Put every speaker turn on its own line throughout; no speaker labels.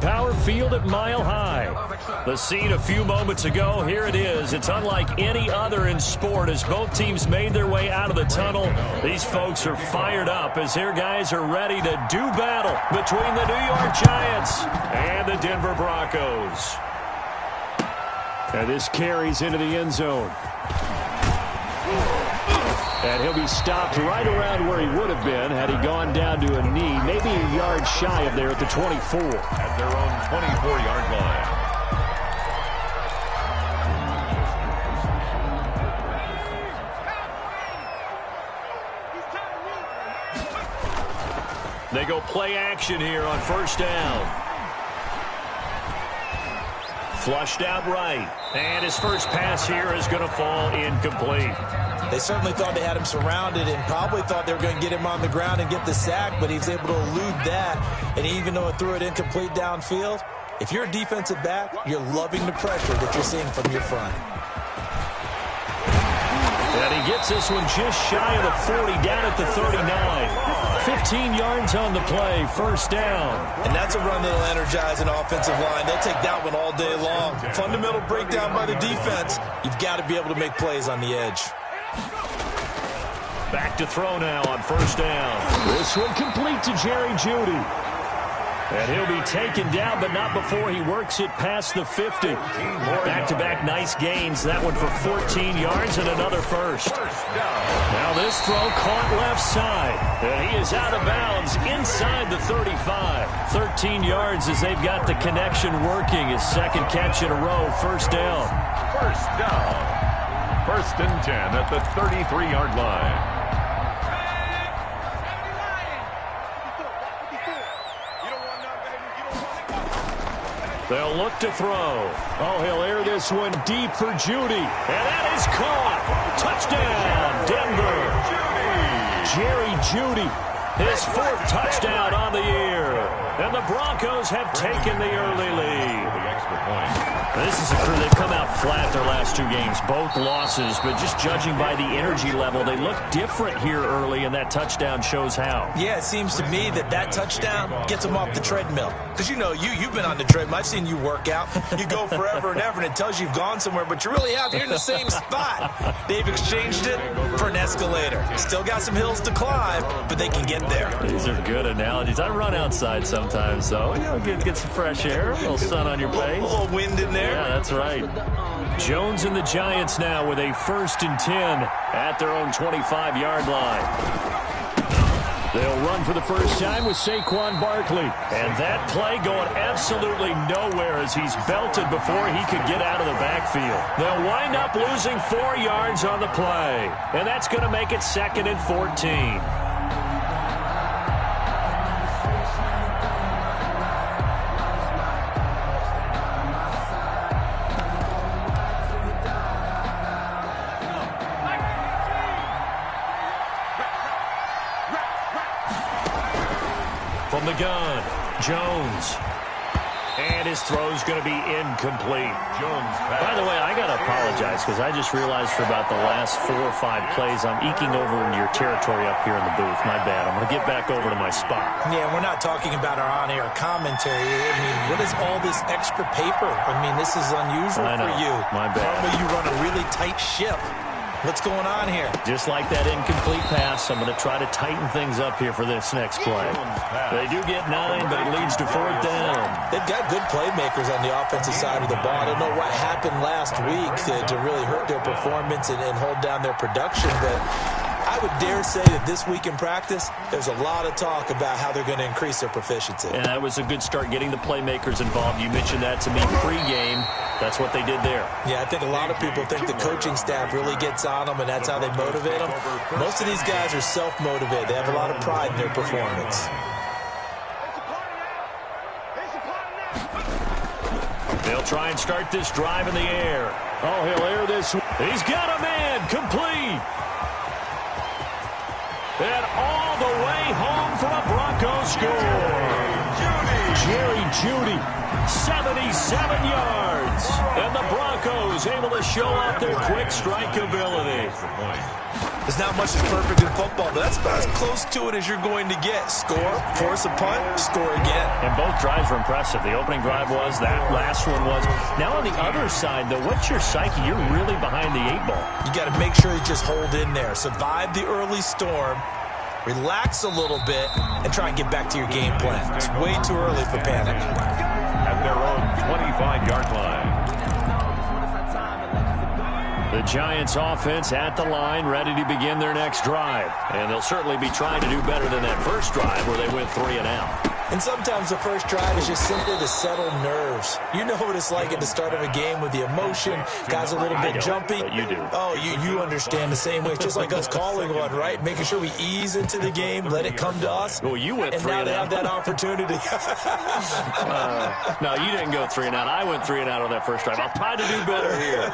Power Field at Mile High. The scene a few moments ago, here it is. It's unlike any other in sport as both teams made their way out of the tunnel. These folks are fired up as their guys are ready to do battle between the New York Giants and the Denver Broncos. And this carries into the end zone. And he'll be stopped right around where he would have been had he gone down to a knee, maybe a yard shy of there at the 24.
At their own 24-yard line.
They go play action here on first down. Flushed out right. And his first pass here is going to fall incomplete.
They certainly thought they had him surrounded and probably thought they were going to get him on the ground and get the sack, but he was able to elude that. And even though it threw it incomplete downfield, if you're a defensive back, you're loving the pressure that you're seeing from your front.
And he gets this one just shy of the 40, down at the 39. 15 yards on the play, first down.
And that's a run that'll energize an offensive line. They'll take that one all day long. Fundamental breakdown by the defense. You've got to be able to make plays on the edge.
Back to throw now on first down. This one complete to Jerry Jeudy. And he'll be taken down, but not before he works it past the 50. Back-to-back nice gains. That one for 14 yards and another first. Now this throw caught left side. And he is out of bounds inside the 35. 13 yards as they've got the connection working. His second catch in a row. First down.
First down. First and 10 at the 33-yard line.
They'll look to throw. Oh, he'll air this one deep for Jeudy. And that is caught. Touchdown, Denver. Jerry Jeudy, his fourth touchdown on the year. And the Broncos have taken the early lead.
The extra point.
This is a crew. They've come out flat their last two games, both losses, but just judging by the energy level, they look different here early, and that touchdown shows how.
Yeah, it seems to me that touchdown gets them off the treadmill. Because, you know, you've been on the treadmill. I've seen you work out. You go forever and ever, and it tells you you've gone somewhere, but you really have. You're in the same spot. They've exchanged it for an escalator. Still got some hills to climb, but they can get there.
These are good analogies. I run outside sometimes, so you know, get some fresh air, a little sun on your face.
A little wind in there.
Yeah, that's right. Jones and the Giants now with a 1st and 10 at their own 25-yard line. They'll run for the first time with Saquon Barkley. And that play going absolutely nowhere as he's belted before he could get out of the backfield. They'll wind up losing 4 yards on the play. And that's going to make it 2nd and 14. From the gun, Jones. And his throw's going to be incomplete.
Jones.
By the way, I got to apologize because I just realized for about the last 4 or 5 plays, I'm eking over into your territory up here in the booth. My bad. I'm going to get back over to my spot.
Yeah, we're not talking about our on-air commentary. I mean, what is all this extra paper? I mean, this is unusual for you.
My bad.
Normally you run a really tight ship. What's going on here?
Just like that incomplete pass, I'm going to try to tighten things up here for this next play. They do get 9, but it leads to 4th down.
They've got good playmakers on the offensive side of the ball. I don't know what happened last week to really hurt their performance and hold down their production, but I would dare say that this week in practice, there's a lot of talk about how they're going to increase their proficiency.
And that was a good start, getting the playmakers involved. You mentioned that to me pregame. That's what they did there.
Yeah, I think a lot of people think the coaching staff really gets on them, and that's how they motivate them. Most of these guys are self-motivated. They have a lot of pride in their performance.
They'll try and start this drive in the air. Oh, he'll air this. He's got a man. Complete. And all the way home for a Broncos score. Jerry Jeudy 77 yards. And the Broncos able to show off their quick strike ability.
There's not much that's perfect in football, but that's about as close to it as you're going to get. Score, force a punt, score again.
And both drives were impressive. The opening drive was, that last one was. Now on the other side, though, what's your psyche? You're really behind the 8-ball.
You got to make sure you just hold in there. Survive the early storm, relax a little bit, and try and get back to your game plan. It's way too early for panic.
At their own 25-yard line.
The Giants offense at the line, ready to begin their next drive. And they'll certainly be trying to do better than that first drive where they went 3 and out.
And sometimes the first drive is just simply to settle nerves. You know what it's like at the start of a game with the emotion. Guys a little bit jumpy.
But you do.
Oh, you understand the same way. It's just like us calling one, right? Making sure we ease into the game, let it come to us.
Well, you went 3 and out.
And now they have that opportunity.
No, you didn't go 3 and out. I went 3 and out on that first drive. I'll try to do better here.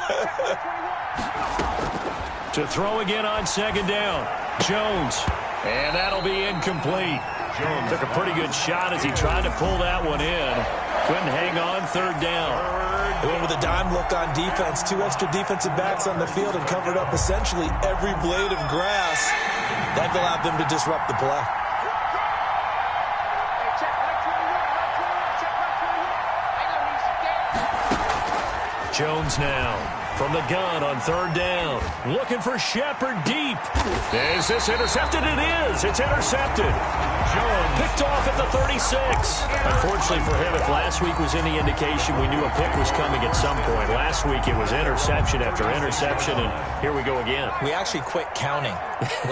To throw again on second down. Jones. And that'll be incomplete. Jones took a pretty good shot as he tried to pull that one in. Couldn't hang on third down.
They went with a dime look on defense. 2 extra defensive backs on the field and covered up essentially every blade of grass. That allowed them to disrupt the play.
Jones now from the gun on third down. Looking for Shepard deep. Is this intercepted? It is. It's intercepted. Jones picked off at the 36. Unfortunately for him, if last week was any indication, we knew a pick was coming at some point. Last week it was interception after interception, and here we go again.
We actually quit counting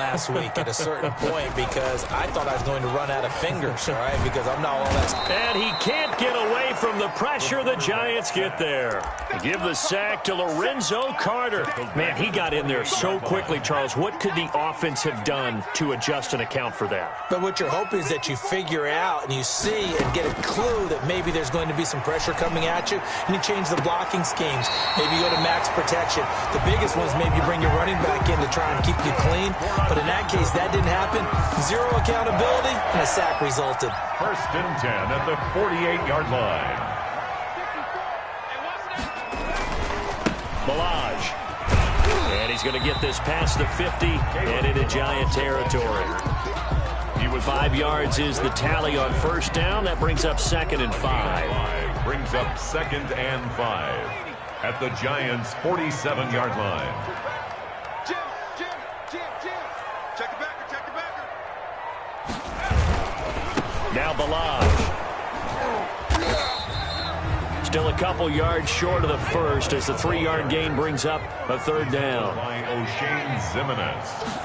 last week at a certain point because I thought I was going to run out of fingers, all right, because I'm not all that.
And he can't get away from the pressure. The Giants get there. They give the sack to Lorenzo Carter. Man, he got in there so quickly, Charles. What could the offense have done to adjust and account for that?
But what you're hoping is that you figure out and you see and get a clue that maybe there's going to be some pressure coming at you, and you change the blocking schemes. Maybe you go to max protection. The biggest one is maybe you bring your running back in to try and keep you clean. But in that case, that didn't happen. Zero accountability, and a sack resulted.
1st and 10 at the 48-yard line.
Balaj. And he's going to get this past the 50 and into Giant territory. 5 yards is the tally on first down. That brings up 2nd and 5.
Brings up 2nd and 5 at the Giants' 47-yard line.
Jim. Check the backer.
Now Balaj. Still a couple yards short of the first as the 3-yard gain brings up a 3rd down.
By O'Shane Zimenez.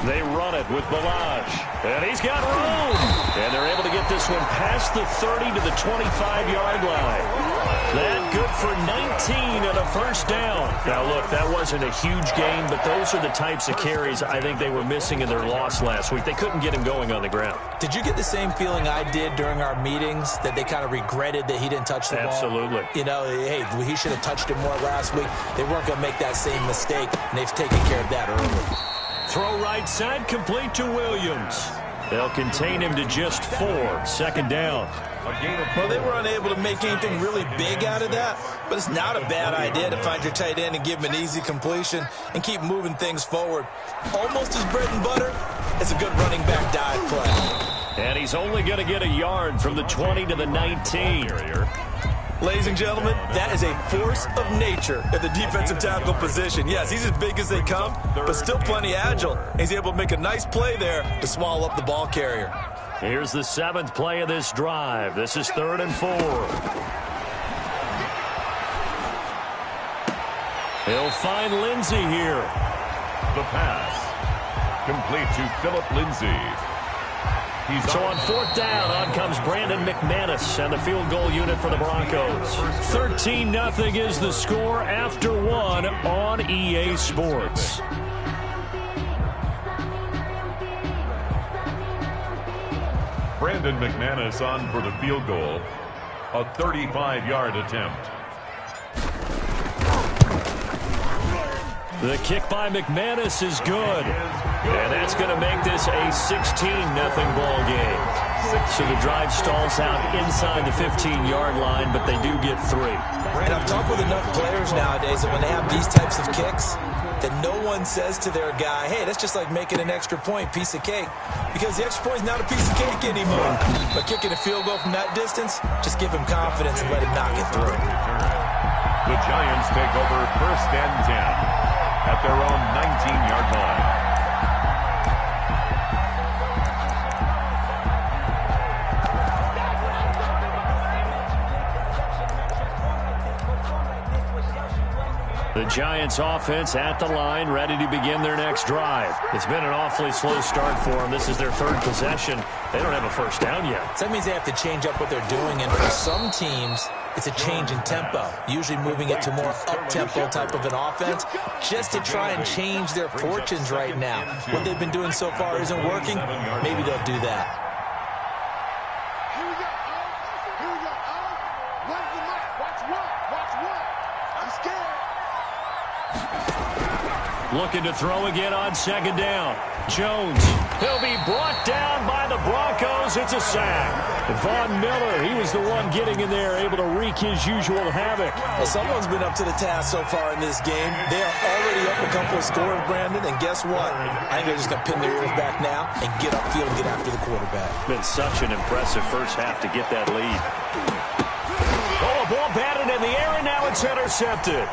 They run it with Balaj. And he's got room. And they're able to get this one past the 30 to the 25-yard line. That good for 19 and a 1st down. Now, look, that wasn't a huge gain, but those are the types of carries I think they were missing in their loss last week. They couldn't get him going on the ground.
Did you get the same feeling I did during our meetings, that they kind of regretted that he didn't touch the ball?
Absolutely.
You know, hey, he should have touched it more last week. They weren't going to make that same mistake, and they've taken care of that early.
Throw right side, complete to Williams. They'll contain him to just 4. 2nd down.
Well, they were unable to make anything really big out of that, but it's not a bad idea to find your tight end and give him an easy completion and keep moving things forward. Almost as bread and butter as a good running back dive play.
And he's only going to get a yard from the 20 to the 19.
Ladies and gentlemen, that is a force of nature at the defensive tackle position. Yes, he's as big as they come, but still plenty agile. He's able to make a nice play there to swallow up the ball carrier.
Here's the 7th play of this drive. This is 3rd and 4. He'll find Lindsey here.
The pass. Complete to Philip Lindsey.
So on 4th down, on comes Brandon McManus and the field goal unit for the Broncos. 13-0 is the score after 1 on EA Sports.
Brandon McManus on for the field goal. A 35-yard attempt.
The kick by McManus is good. And that's going to make this a 16-0 ball game. So the drive stalls out inside the 15-yard line, but they do get 3.
And I've talked with enough players nowadays that when they have these types of kicks, that no one says to their guy, hey, that's just like making an extra point, piece of cake. Because the extra point is not a piece of cake anymore. But kicking a field goal from that distance, just give him confidence and let him knock it through.
The Giants take over 1st and 10 at their own 19-yard line.
The Giants offense at the line, ready to begin their next drive. It's been an awfully slow start for them. This is their 3rd possession. They don't have a first down yet.
So that means they have to change up what they're doing, and for some teams, it's a change in tempo, usually moving it to more up-tempo type of an offense, just to try and change their fortunes right now. What they've been doing so far isn't working. Maybe they'll do that.
Looking to throw again on 2nd down. Jones, he'll be brought down by the Broncos. It's a sack. Von Miller, he was the one getting in there, able to wreak his usual havoc.
Well, someone's been up to the task so far in this game. They are already up a couple of scores, Brandon, and guess what? I think they're just going to pin their ears back now and get upfield and get after the quarterback.
Been such an impressive first half to get that lead. Oh, a ball batted in the air, and now it's intercepted.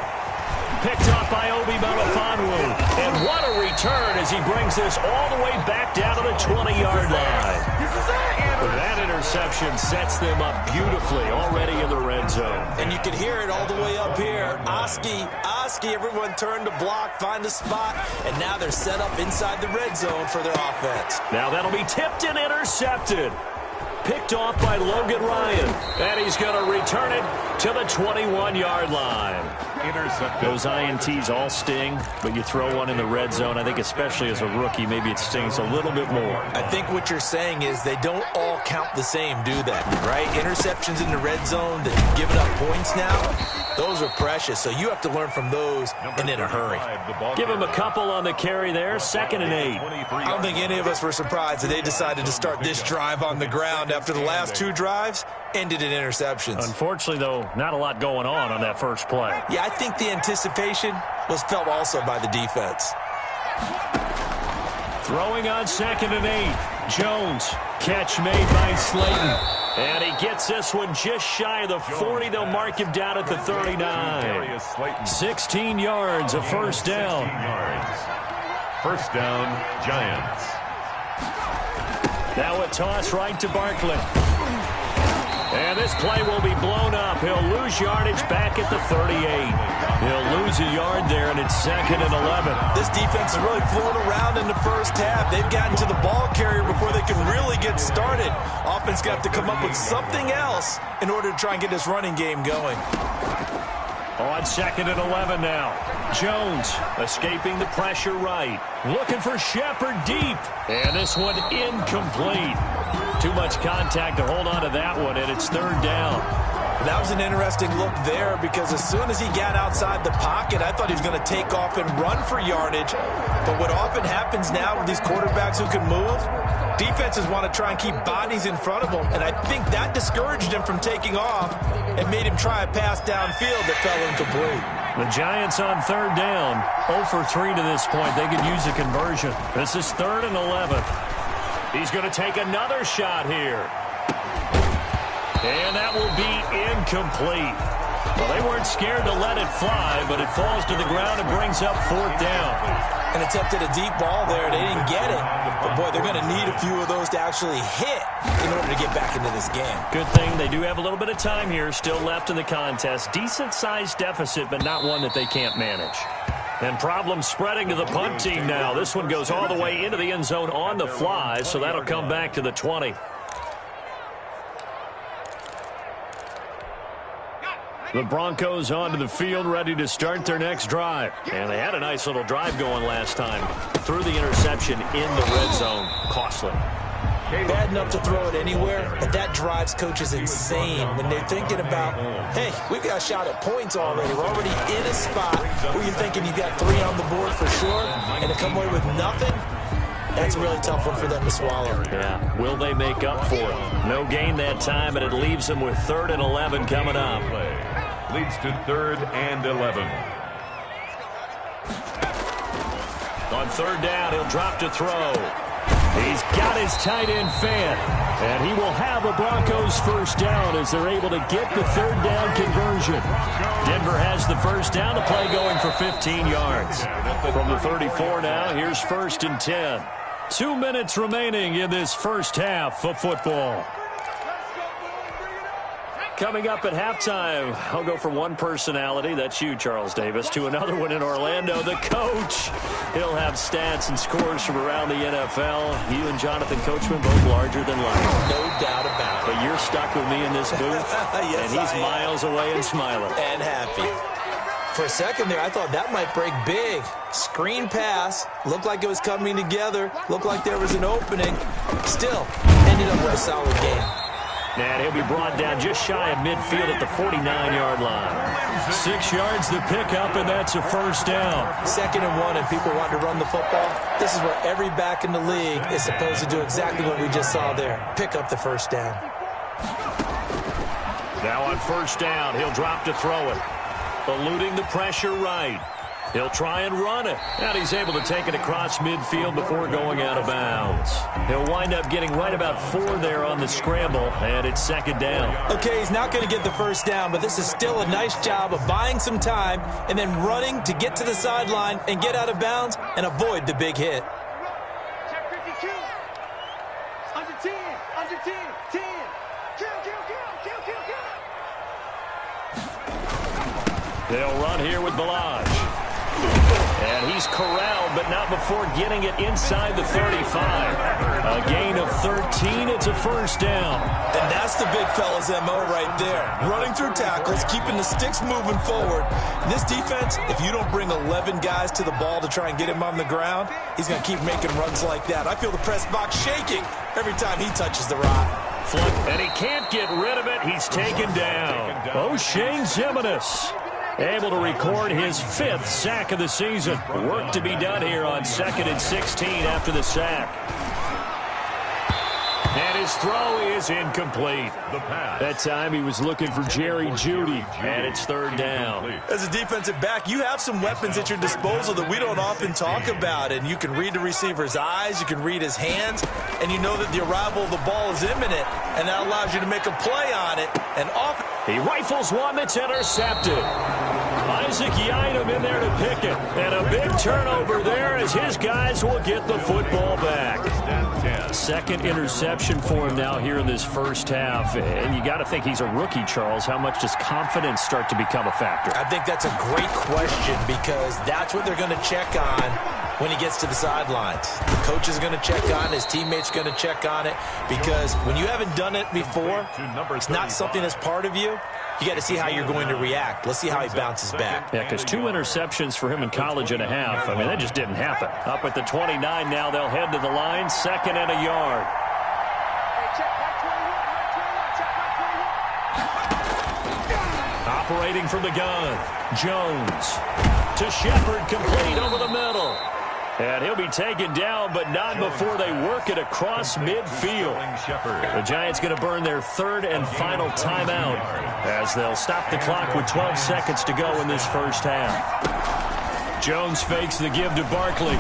Picked up by Obi Melifonwu. And what a return as he brings this all the way back down to the 20-yard line. That interception sets them up beautifully already in the red zone.
And you can hear it all the way up here. Oski, everyone turned to block, find a spot, and now they're set up inside the red zone for their offense.
Now that'll be tipped and intercepted. Picked off by Logan Ryan. And he's going to return it to the 21-yard line.
Intercepted.
Those INTs all sting, but you throw one in the red zone, I think especially as a rookie, maybe it stings a little bit more.
I think what you're saying is they don't all count the same, do they? Right? Interceptions in the red zone that you've given up points now, those are precious, so you have to learn from those and in a hurry.
Give him a couple on the carry there, 2nd and 8.
I don't think any of us were surprised that they decided to start this drive on the ground after the last 2 drives ended in interceptions.
Unfortunately, though, not a lot going on that first play.
Yeah, I think the anticipation was felt also by the defense.
Throwing on 2nd and 8. Jones, catch made by Slayton. And he gets this one just shy of the 40. They'll mark him down at the 39. 16 yards, a first down.
First down, Giants.
Now a toss right to Barkley. And this play will be blown up. He'll lose yardage back at the 38. He'll lose a yard there, and it's 2nd and 11.
This defense is really flown around in the first half. They've gotten to the ball carrier before they can really get started. Offense going to have to come up with something else in order to try and get this running game going.
On 2nd and 11 now. Jones escaping the pressure right. Looking for Shepard deep. And this one incomplete. Too much contact to hold on to that one, and it's 3rd down.
That was an interesting look there because as soon as he got outside the pocket, I thought he was going to take off and run for yardage. But what often happens now with these quarterbacks who can move, defenses want to try and keep bodies in front of them, and I think that discouraged him from taking off and made him try a pass downfield that fell incomplete.
The Giants on 3rd down, 0 for 3 to this point. They could use a conversion. This is 3rd and 11. He's going to take another shot here. And that will be incomplete. Well, they weren't scared to let it fly, but it falls to the ground and brings up 4th down.
And attempted a deep ball there. They didn't get it. But, boy, they're going to need a few of those to actually hit in order to get back into this game.
Good thing they do have a little bit of time here still left in the contest. Decent-sized deficit, but not one that they can't manage. And problems spreading to the punt team now. This one goes all the way into the end zone on the fly, so that'll come back to the 20. The Broncos onto the field, ready to start their next drive. And they had a nice little drive going last time. Threw the interception in the red zone. Costly.
Bad enough to throw it anywhere, but that drives coaches insane when they're thinking about, hey, we've got a shot at points already. We're already in a spot where you're thinking you've got 3 on the board for sure, and to come away with nothing, that's a really tough one for them to swallow.
Yeah, will they make up for it? No gain that time, and it leaves them with 3rd and 11 coming up.
Leads to 3rd and 11.
On 3rd down, he'll drop to throw. He's got his tight end fan, and he will have a Broncos 1st down as they're able to get the 3rd down conversion. Denver has the 1st down, the play going for 15 yards. From the 34 now, here's 1st and 10. 2 minutes remaining in this first half of football. Coming up at halftime, I'll go from one personality, that's you, Charles Davis, to another one in Orlando, the coach. He'll have stats and scores from around the NFL. You and Jonathan Coachman both larger than life.
No doubt about it.
But you're stuck with me in this booth,
yes,
and he's miles away and smiling.
And happy. For a second there, I thought that might break big. Screen pass. Looked like it was coming together. Looked like there was an opening. Still, ended up with a solid game.
And he'll be brought down just shy of midfield at the 49-yard line. 6 yards the pickup, and that's a 1st down. 2nd and 1, and people want to run the football. This is where every back in the league is supposed to do exactly what we just saw there. Pick up the 1st down. Now on 1st down, he'll drop to throw it. Eluding the pressure right. He'll try and run it. And he's able to take it across midfield before going out of bounds. He'll wind up getting right about 4 there on the scramble, and it's 2nd down. Okay, he's not going to get the 1st down, but this is still a nice job of buying some time and then running to get to the sideline and get out of bounds and avoid the big hit.
Check 52. Under 10. Under 10. 10. Kill.
They'll run here with Ballage. And he's corralled, but not before getting it inside the 35. A gain of 13, it's a 1st down.
And that's the big fella's MO right there. Running through tackles, keeping the sticks moving forward. This defense, if you don't bring 11 guys to the ball to try and get him on the ground, he's going to keep making runs like that. I feel the press box shaking every time he touches the rock.
And he can't get rid of it. He's taken down. O'Shane Zimenez able to record his 5th sack of the season. Work to be done here on 2nd and 16 after the sack. And his throw is incomplete. That time he was looking for Jerry Jeudy, and it's 3rd down.
As a defensive back, you have some weapons at your disposal that we don't often talk about, and you can read the receiver's eyes, you can read his hands, and you know that the arrival of the ball is imminent, and that allows you to make a play on it. And often
he rifles one that's intercepted. Isaac Yiadom in there to pick it. And a big turnover there as his guys will get the football back. 2nd interception for him now here in this first half. And you got to think he's a rookie, Charles. How much does confidence start to become a factor?
I think that's a great question because that's what they're going to check on when he gets to the sidelines. The coach is going to check on it. His teammates are going to check on it because when you haven't done it before, it's not something that's part of you. You got to see how you're going to react. Let's see how he bounces back.
Yeah, because 2 interceptions for him in college and a half. I mean, that just didn't happen. Up at the 29 now, they'll head to the line. 2nd and a yard. Operating from the gun. Jones to Shepard, complete over the middle. And he'll be taken down, but not before they work it across midfield. The Giants going to burn their 3rd and final timeout as they'll stop the clock with 12 seconds to go in this first half. Jones fakes the give to Barkley.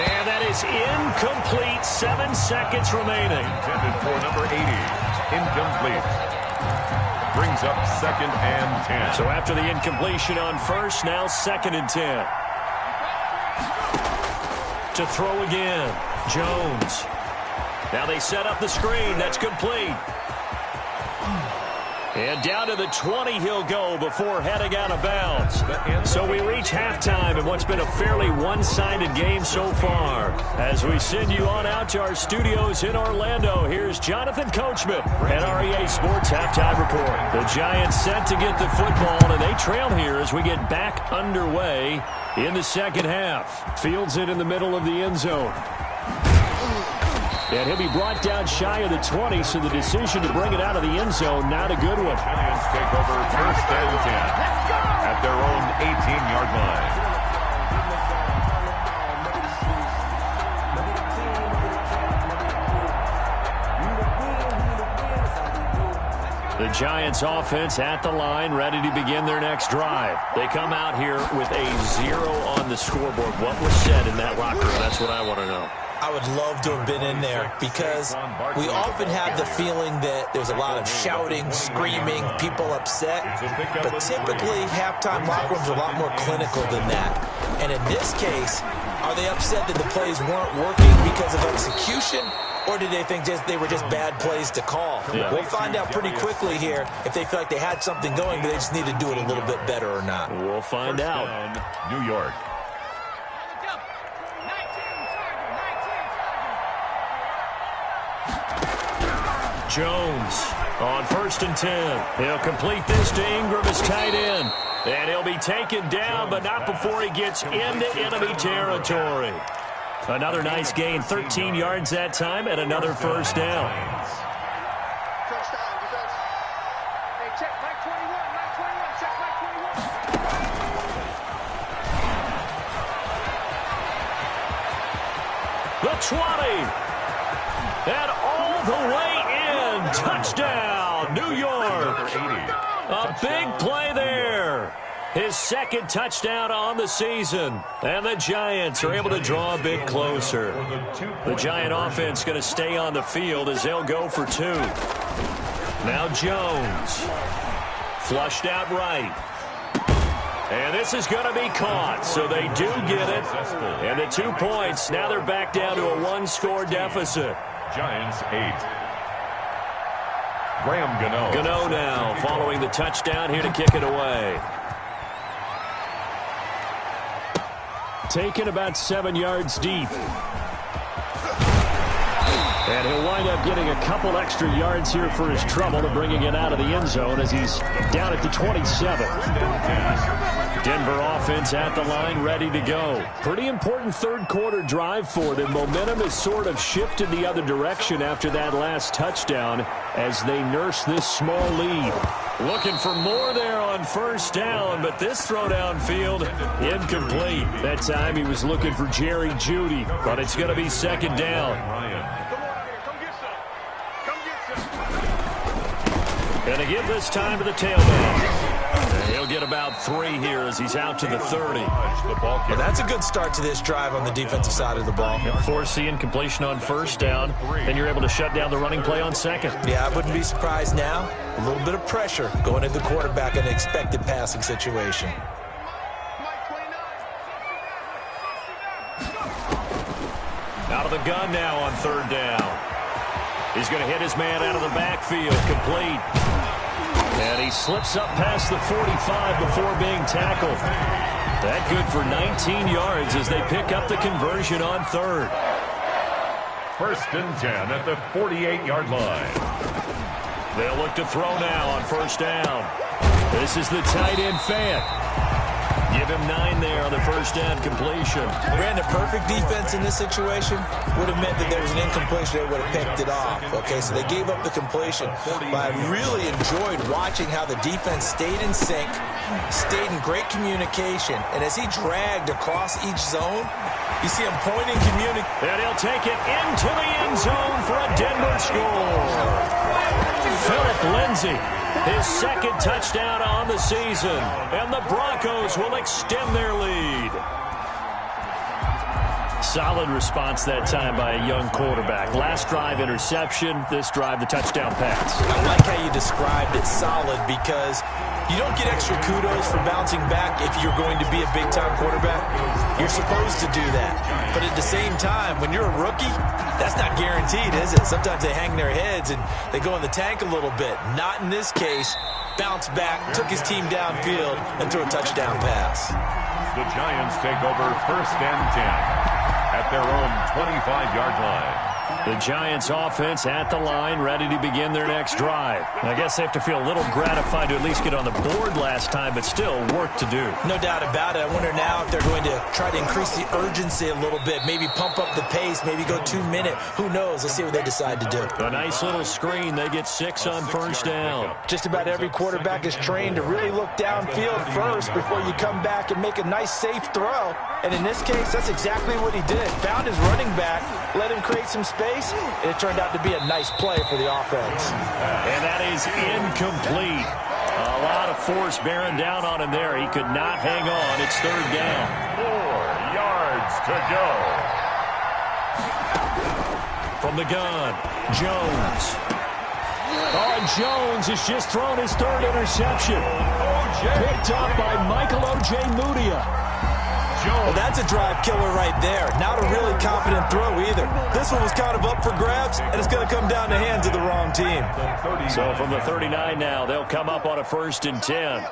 And that is incomplete. 7 seconds remaining.
Intended for number 80. Incomplete. Brings up 2nd and 10.
So after the incompletion on 1st, now 2nd and 10. To throw again. Jones. Now they set up the screen. That's complete. And down to the 20 he'll go before heading out of bounds. So we reach halftime in what's been a fairly one-sided game so far. As we send you on out to our studios in Orlando, here's Jonathan Coachman and REA Sports Halftime Report. The Giants set to get the football, and they trail here as we get back underway in the second half. Fields it in the middle of the end zone. And he'll be brought down shy of the 20, so the decision to bring it out of the end zone, not a good one.
Giants take over first and 10 at their own 18-yard line.
The Giants offense at the line, ready to begin their next drive. They come out here with a 0 on the scoreboard. What was said in that locker room? That's what I want to know.
I would love to have been in there because we often have the feeling that there's a lot of shouting, screaming, people upset. But typically, halftime locker rooms are a lot more clinical than that. And in this case, are they upset that the plays weren't working because of execution? Or did they think they were just bad plays to call? Yeah. We'll find out pretty quickly here if they feel like they had something going, but they just need to do it a little bit better or not.
We'll find out.
New York.
Jones on first and 10. He'll complete this to Ingram as tight end. And he'll be taken down, but not before he gets into enemy territory. Another nice gain, 13 yards that time, and another first down.
Hey, check Mike 21, check Mike 21.
The 20. And all the way in. Touchdown, New York. A big play there. His second touchdown on the season. And the Giants are able to draw a bit closer. The Giant offense going to stay on the field as they'll go for 2. Now Jones. Flushed out right. And this is going to be caught, so they do get it. And the 2 points, now they're back down to a 1-score deficit.
Giants 8. Graham Gano.
Gano now following the touchdown here to kick it away. Taken about 7 yards deep. And he'll wind up getting a couple extra yards here for his trouble to bringing it out of the end zone as he's down at the 27. Denver offense at the line, ready to go. Pretty important third-quarter drive for them. Momentum has sort of shifted the other direction after that last touchdown as they nurse this small lead. Looking for more there on first down, but this throw downfield, incomplete. That time he was looking for Jerry Jeudy, but it's going to be second down. Going to give this time to the tailback. And he'll get about 3 here as he's out to the 30.
Well, that's a good start to this drive on the defensive side of the ball.
Force the incompletion on first down, then you're able to shut down the running play on second.
Yeah, I wouldn't be surprised now. A little bit of pressure going into the quarterback in an expected passing situation.
Out of the gun now on third down. He's going to hit his man out of the backfield, complete. And he slips up past the 45 before being tackled. That good for 19 yards as they pick up the conversion on third.
First and 10 at the 48-yard line.
They'll look to throw now on first down. This is the tight end Fant. Give him 9 there on the first down completion.
Brandon, perfect defense in this situation would have meant that there was an incompletion that would have picked it off. Okay, so they gave up the completion. But I really enjoyed watching how the defense stayed in sync, stayed in great communication. And as he dragged across each zone, you see him pointing, communicating.
And he'll take it into the end zone for a Denver score. Philip Lindsay. His second touchdown on the season, and the Broncos will extend their lead. Solid response that time by a young quarterback. Last drive, interception. This drive, the touchdown pass.
I like how you described it, solid, because you don't get extra kudos for bouncing back if you're going to be a big-time quarterback. You're supposed to do that. But at the same time, when you're a rookie, that's not guaranteed, is it? Sometimes they hang their heads and they go in the tank a little bit. Not in this case. Bounced back, took his team downfield, and threw a touchdown pass.
The Giants take over first and 10 at their own 25-yard line.
The Giants offense at the line, ready to begin their next drive. I guess they have to feel a little gratified to at least get on the board last time, but still work to do.
No doubt about it. I wonder now if they're going to try to increase the urgency a little bit, maybe pump up the pace, maybe go 2 minute. Who knows? Let's see what they decide to do.
A nice little screen. They get 6 on first down.
Just about every quarterback is trained to really look downfield first before you come back and make a nice, safe throw. And in this case, that's exactly what he did. Found his running back, let him create some space, and it turned out to be a nice play for the offense.
And that is incomplete. A lot of force bearing down on him there. He could not hang on. It's third down.
4 yards to go.
From the gun, Jones. Oh, and Jones has just thrown his third interception. Picked up by Michael O.J. Mudia.
Well, that's a drive killer right there. Not a really confident throw either. This one was kind of up for grabs, and it's going to come down the hands of the wrong team.
So from the 39 now, they'll come up on a 1st and 10.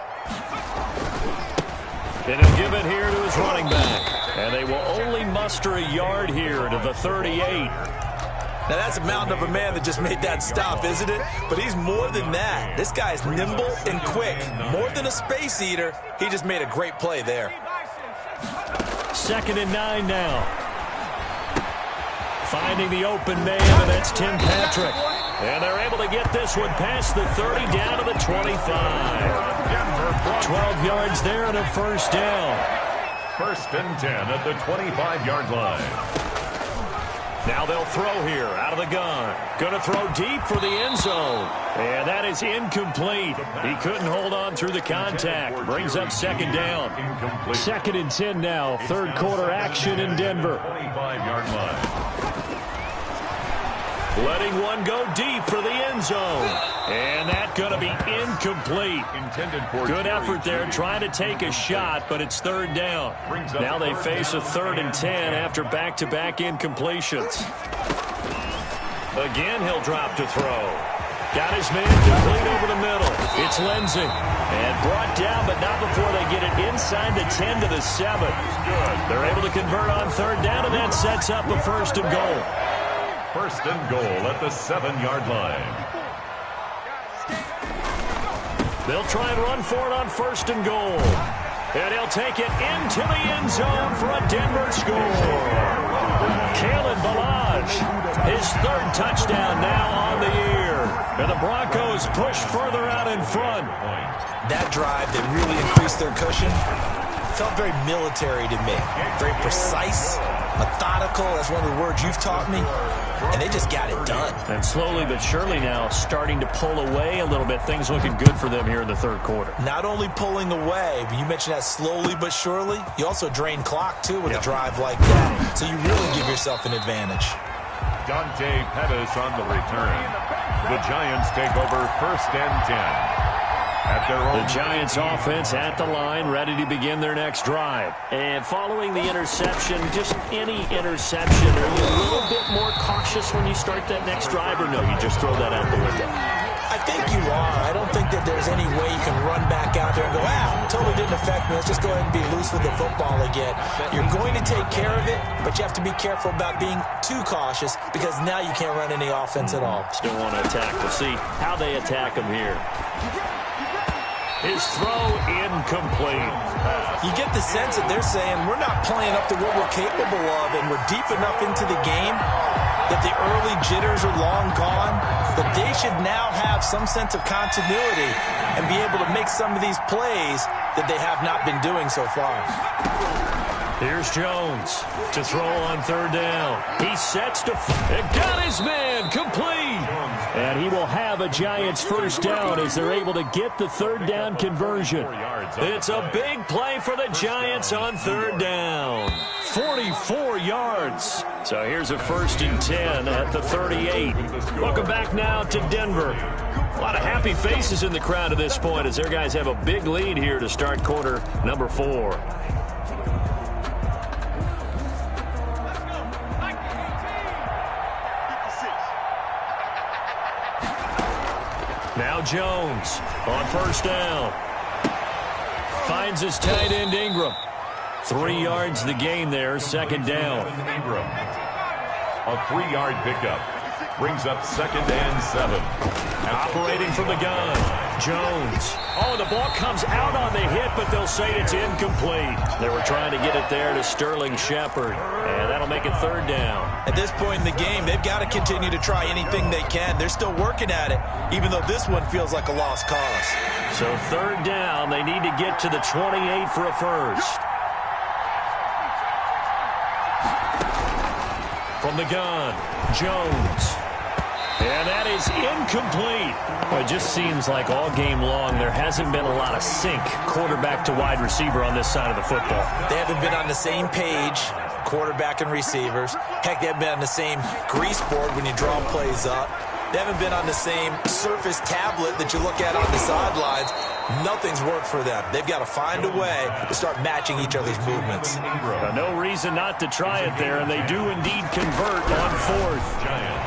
And he'll give it here to his running back. And they will only muster a yard here to the 38.
Now, that's a mountain of a man that just made that stop, isn't it? But he's more than that. This guy's nimble and quick. More than a space eater, he just made a great play there.
2nd and 9 now. Finding the open man, and that's Tim Patrick. And they're able to get this one past the 30 down to the 25. 12 yards there and a first down.
1st and 10 at the 25-yard line.
Now they'll throw here out of the gun. Going to throw deep for the end zone. And that is incomplete. He couldn't hold on through the contact. Brings up 2nd down. 2nd and 10 now. 3rd quarter action in Denver.
25-yard line.
Letting one go deep for the end zone. And that's going to be incomplete. Good effort there trying to take a shot, but it's 3rd down. Now they face a 3rd and 10 after back-to-back incompletions. Again, he'll drop to throw. Got his man complete over the middle. It's Lindsey. And brought down, but not before they get it inside the 10 to the 7. They're able to convert on 3rd down, and that sets up a 1st and goal.
1st and goal at the 7-yard line.
They'll try and run for it on 1st and goal. And he'll take it into the end zone for a Denver score. Kalen Ballage, his 3rd touchdown now on the year. And the Broncos push further out in front.
That drive, they really increased their cushion. Felt very military to me. Very precise, methodical. That's one of the words you've taught me. And they just got it done.
And slowly but surely now starting to pull away a little bit. Things looking good for them here in the 3rd quarter.
Not only pulling away, but you mentioned that slowly but surely. You also drain clock, too, with a drive like that. So you really give yourself an advantage.
Dante Pettis on the return. The Giants take over 1st and 10.
The Giants offense at the line, ready to begin their next drive. And following the interception, just any interception, are you a little bit more cautious when you start that next drive, or no, you just throw that out the window?
I think you are. I don't think that there's any way you can run back out there and go, totally didn't affect me. Let's just go ahead and be loose with the football again. You're going to take care of it, but you have to be careful about being too cautious because now you can't run any offense at all.
Still want to attack. We'll see how they attack him here. His throw incomplete.
You get the sense that they're saying we're not playing up to what we're capable of, and we're deep enough into the game that the early jitters are long gone, that they should now have some sense of continuity and be able to make some of these plays that they have not been doing so far.
Here's Jones to throw on 3rd down. He sets to and got his man complete. And he will have a Giants 1st down as they're able to get the 3rd down conversion. It's a big play for the Giants on 3rd down. 44 yards. So here's a 1st and 10 at the 38. Welcome back now to Denver. A lot of happy faces in the crowd at this point as their guys have a big lead here to start quarter number 4. Now Jones on 1st down. Finds his tight end Ingram. 3 yards the gain there, 2nd down.
A 3-yard pickup. Brings up 2nd and 7.
Operating from the gun, Jones. Oh, the ball comes out on the hit, but they'll say it's incomplete. They were trying to get it there to Sterling Shepard, and that'll make it 3rd down.
At this point in the game, they've got to continue to try anything they can. They're still working at it, even though this one feels like a lost cause.
So 3rd down, they need to get to the 28 for a first. From the gun, Jones. And that is incomplete. Well, it just seems like all game long there hasn't been a lot of sync quarterback to wide receiver on this side of the football.
They haven't been on the same page, quarterback and receivers. Heck, they haven't been on the same grease board when you draw plays up. They haven't been on the same surface tablet that you look at on the sidelines. Nothing's worked for them. They've got to find a way to start matching each other's movements.
No reason not to try it there, and they do indeed convert on 4th.
Giants.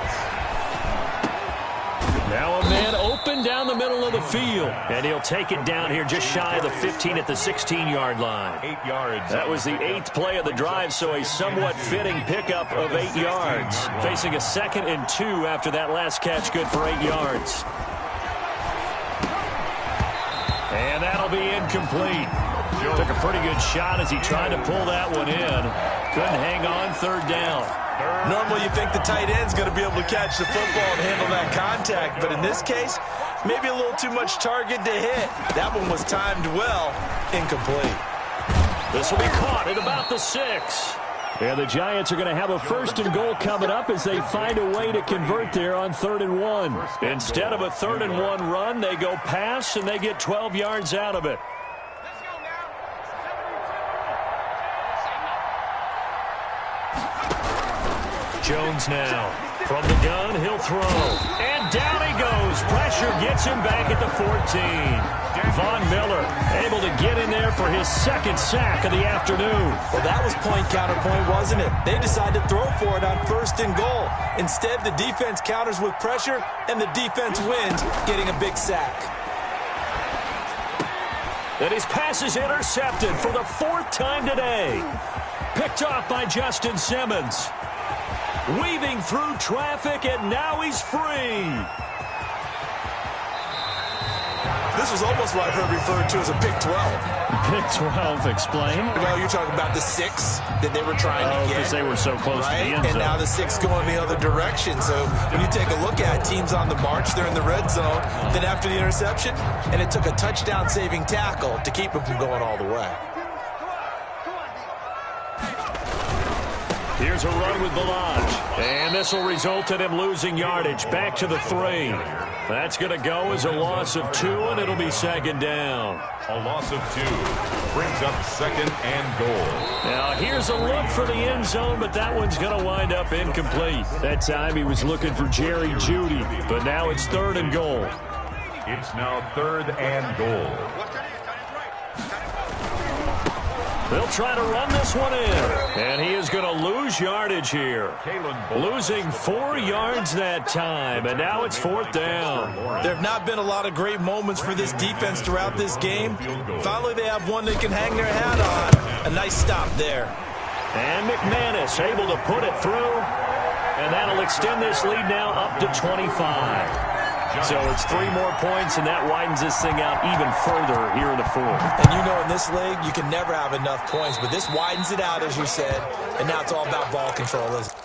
Now a man open down the middle of the field, and he'll take it down here just shy of the 15 at the 16-yard line.
8 yards.
That was the 8th play of the drive, so a somewhat fitting pickup of 8 yards. Facing a 2nd and 2 after that last catch, good for 8 yards. And that'll be incomplete. Took a pretty good shot as he tried to pull that one in. Couldn't hang on, 3rd down.
Normally you think the tight end's going to be able to catch the football and handle that contact, but in this case, maybe a little too much target to hit. That one was timed well, incomplete.
This will be caught at about the 6. And the Giants are going to have a 1st and goal coming up as they find a way to convert there on 3rd and 1. Instead of a 3rd and 1 run, they go pass and they get 12 yards out of it. Jones now. From the gun, he'll throw. And down he goes. Pressure gets him back at the 14. Von Miller able to get in there for his 2nd sack of the afternoon.
Well, that was point counterpoint, wasn't it? They decided to throw for it on 1st and goal. Instead, the defense counters with pressure, and the defense wins, getting a big sack.
And his pass is intercepted for the 4th time today. Picked off by Justin Simmons. Weaving through traffic, and now he's free.
This was almost what I've heard referred to as a Big 12.
Big 12, explain.
Well, you're talking about the 6 that they were trying to get.
Because they were so close to the end zone.
And now the 6 going the other direction. So when you take a look at teams on the march, they're in the red zone. Then after the interception, and it took a touchdown-saving tackle to keep them from going all the way.
Here's a run with Balaj. And this will result in him losing yardage. Back to the 3. That's going to go as a loss of 2, and it'll be 2nd down.
A loss of 2. Brings up 2nd and goal.
Now here's a look for the end zone, but that one's going to wind up incomplete. That time he was looking for Jerry Jeudy, but now it's 3rd and goal.
It's now 3rd and goal.
They'll try to run this one in. And he is going to lose yardage here. Losing 4 yards that time. And now it's 4th down.
There have not been a lot of great moments for this defense throughout this game. Finally, they have one they can hang their hat on. A nice stop there.
And McManus able to put it through. And that'll extend this lead now up to 25. So it's 3 more points, and that widens this thing out even further here in the 4th.
And you know in this league, you can never have enough points, but this widens it out, as you said, and now it's all about ball control, isn't it?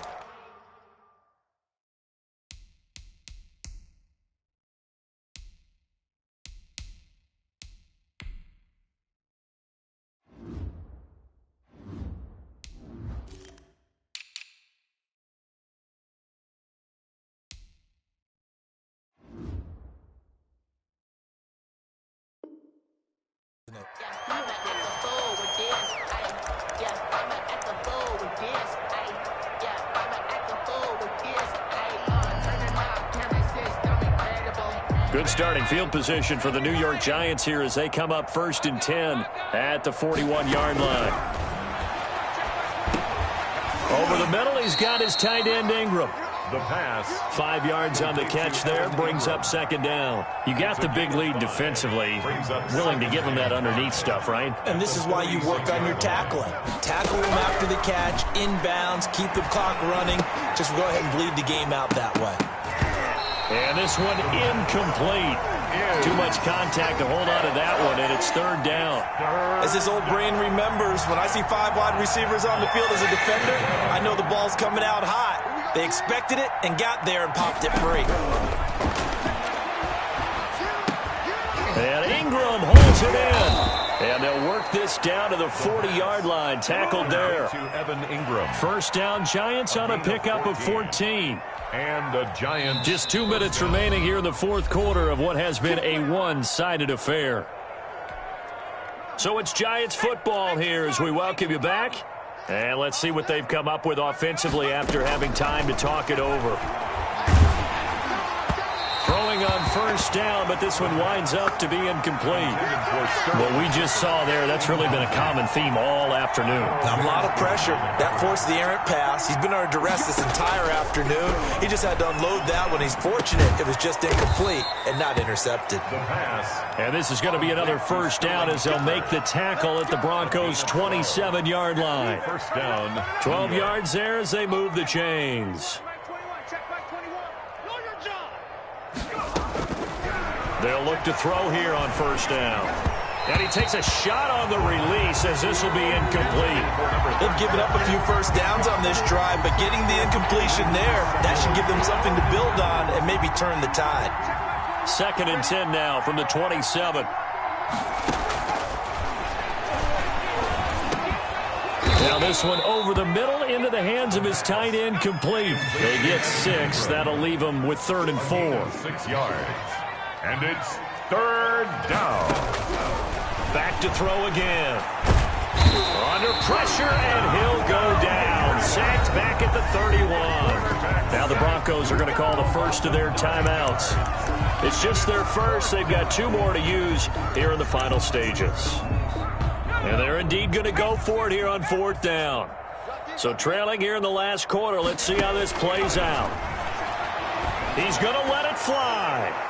Good starting field position for the New York Giants here as they come up 1st and 10 at the 41-yard line. Over the middle, he's got his tight end Ingram.
The pass.
5 yards on the catch there, brings up second down. You got the big lead defensively, willing to give them that underneath stuff, right?
And this is why you work on your tackling. Tackle them after the catch, inbounds, keep the clock running. Just go ahead and bleed the game out that way.
And this one incomplete. Too much contact to hold on to that one, and it's third down.
As this old brain remembers, when I see 5 wide receivers on the field as a defender, I know the ball's coming out hot. They expected it and got there and popped it free.
And Ingram holds it in. And they'll work this down to the 40-yard line. Tackled there.
To Evan Ingram.
First down, Giants on a pickup of 14.
And the Giants.
Just 2 minutes remaining here in the fourth quarter of what has been a one-sided affair. So it's Giants football here as we welcome you back. And let's see what they've come up with offensively after having time to talk it over. Throwing on first down, but this one winds up to be incomplete. What we just saw there, that's really been a common theme all afternoon.
A lot of pressure. That forced the errant pass. He's been under duress this entire afternoon. He just had to unload that one. He's fortunate it was just incomplete and not intercepted.
And this is going to be another first down as they'll make the tackle at the Broncos' 27-yard line.
First down.
12 yards there as they move the chains. They'll look to throw here on first down. And he takes a shot on the release as this will be incomplete.
They've given up a few first downs on this drive, but getting the incompletion there, that should give them something to build on and maybe turn the tide.
2nd and 10 now from the 27. Now this one over the middle into the hands of his tight end, complete. They get 6. That'll leave them with 3rd and 4.
6 yards. And it's third down.
Back to throw again. Under pressure, and he'll go down. Sacked back at the 31. Now the Broncos are going to call the first of their timeouts. It's just their first. They've got 2 more to use here in the final stages. And they're indeed going to go for it here on 4th down. So trailing here in the last quarter, let's see how this plays out. He's going to let it fly.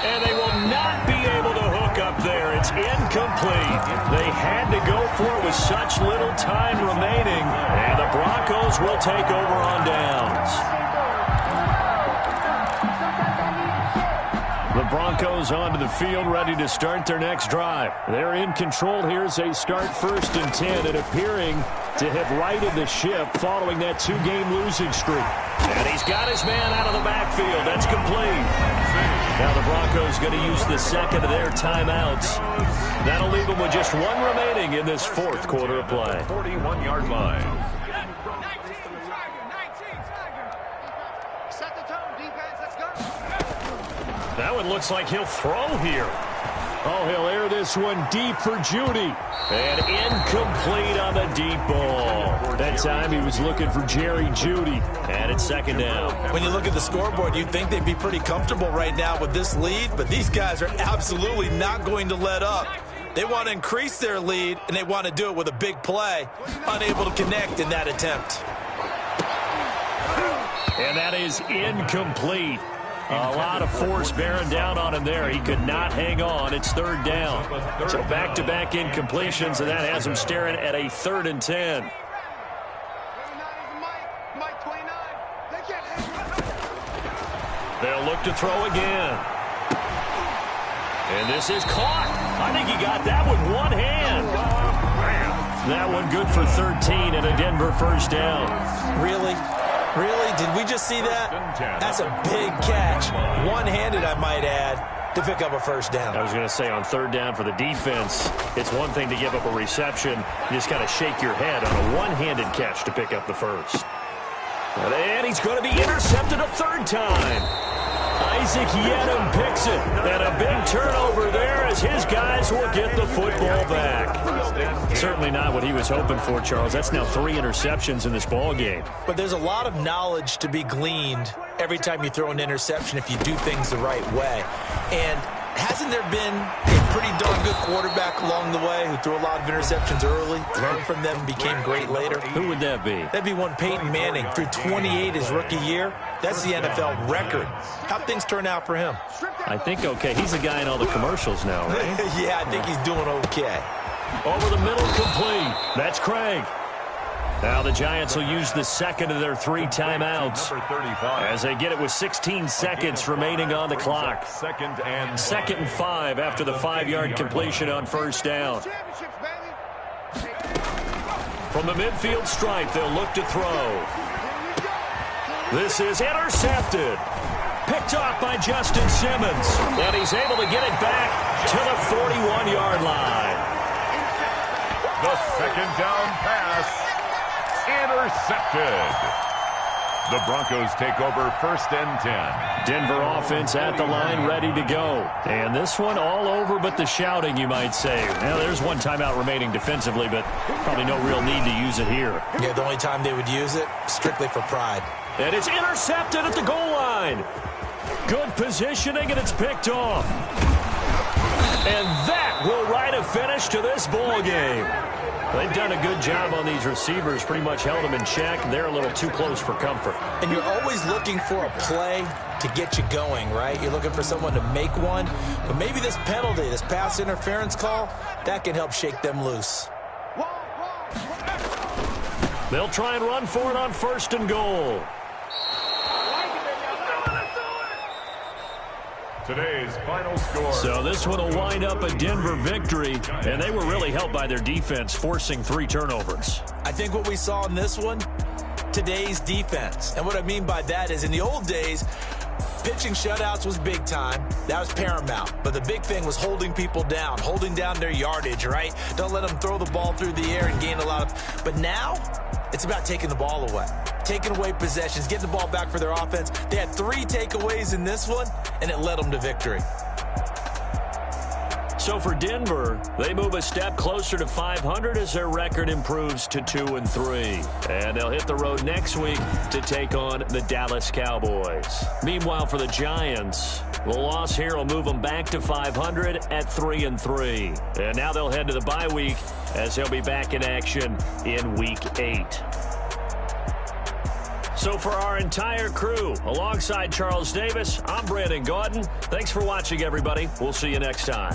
And they will not be able to hook up there. It's incomplete. They had to go for it with such little time remaining. And the Broncos will take over on downs. The Broncos onto the field, ready to start their next drive. They're in control here as they start 1st and 10, and appearing to have righted the ship following that 2-game losing streak. And he's got his man out of the backfield. That's complete. Now the Broncos going to use the second of their timeouts. That'll leave them with just 1 remaining in this 4th quarter of play.
41-yard line.
Set the tone, defense. Let's go.
That one looks like he'll throw here. Oh, he'll air this one deep for Judy. And incomplete on the deep ball. That time he was looking for Jerry Judy. And it's 2nd down.
When you look at the scoreboard, you'd think they'd be pretty comfortable right now with this lead, but these guys are absolutely not going to let up. They want to increase their lead, and they want to do it with a big play. Unable to connect in that attempt.
And that is incomplete. A lot of force bearing down on him there. He could not hang on. It's 3rd down. So back-to-back incompletions, and that has him staring at a 3rd and 10. They'll look to throw again. And this is caught. I think he got that with one hand. That one good for 13 and a Denver first down.
Really? Really? Did we just see that? That's a big catch. One-handed, I might add, to pick up a first down.
I was going to say on 3rd down for the defense, it's one thing to give up a reception. You just got to shake your head on a one-handed catch to pick up the first. And he's going to be intercepted a 3rd time. Isaac Yedem picks it. And a big turnover there as his guys will get the football back. Certainly not what he was hoping for, Charles. That's now 3 interceptions in this ball game.
But there's a lot of knowledge to be gleaned every time you throw an interception if you do things the right way. And hasn't there been a pretty darn good quarterback along the way who threw a lot of interceptions early, learned from them, and became great later.
Who would that be?
That'd be one Peyton Manning. Threw 28 his rookie year. That's the NFL record. How'd things turn out for him?
I think okay. He's a guy in all the commercials now, right?
Yeah, I think he's doing okay.
Over the middle, complete. That's Craig. Now the Giants will use the second of their 3 timeouts as they get it with 16 seconds remaining on the clock. Second and 5 after the 5-yard completion on first down. From the midfield stripe, they'll look to throw. This is intercepted. Picked off by Justin Simmons. And he's able to get it back to the 41-yard line.
The second down pass. Intercepted. The Broncos take over first and 10.
Denver offense at the line, ready to go. And this one all over but the shouting, you might say. Now, there's one timeout remaining defensively, but probably no real need to use it here.
Yeah, the only time they would use it, strictly for pride.
And it's intercepted at the goal line. Good positioning, and it's picked off. And that will write a finish to this ball game. They've done a good job on these receivers, pretty much held them in check. They're a little too close for comfort.
And you're always looking for a play to get you going, right? You're looking for someone to make one. But maybe this penalty, this pass interference call, that can help shake them loose.
They'll try and run for it on first and goal.
Today's final score.
So this one will wind up a Denver victory, and they were really helped by their defense, forcing 3 turnovers.
I think what we saw in this one, today's defense. And what I mean by that is in the old days, pitching shutouts was big time. That was paramount. But the big thing was holding people down, holding down their yardage, right? Don't let them throw the ball through the air and gain a lot of... But now, it's about taking the ball away. Taking away possessions, getting the ball back for their offense. They had 3 takeaways in this one, and it led them to victory.
So for Denver, they move a step closer to 500 as their record improves to 2-3. And they'll hit the road next week to take on the Dallas Cowboys. Meanwhile, for the Giants, the loss here will move them back to 500 at 3-3. And now they'll head to the bye week as they'll be back in action in Week 8. So for our entire crew, alongside Charles Davis, I'm Brandon Gaudin. Thanks for watching, everybody. We'll see you next time.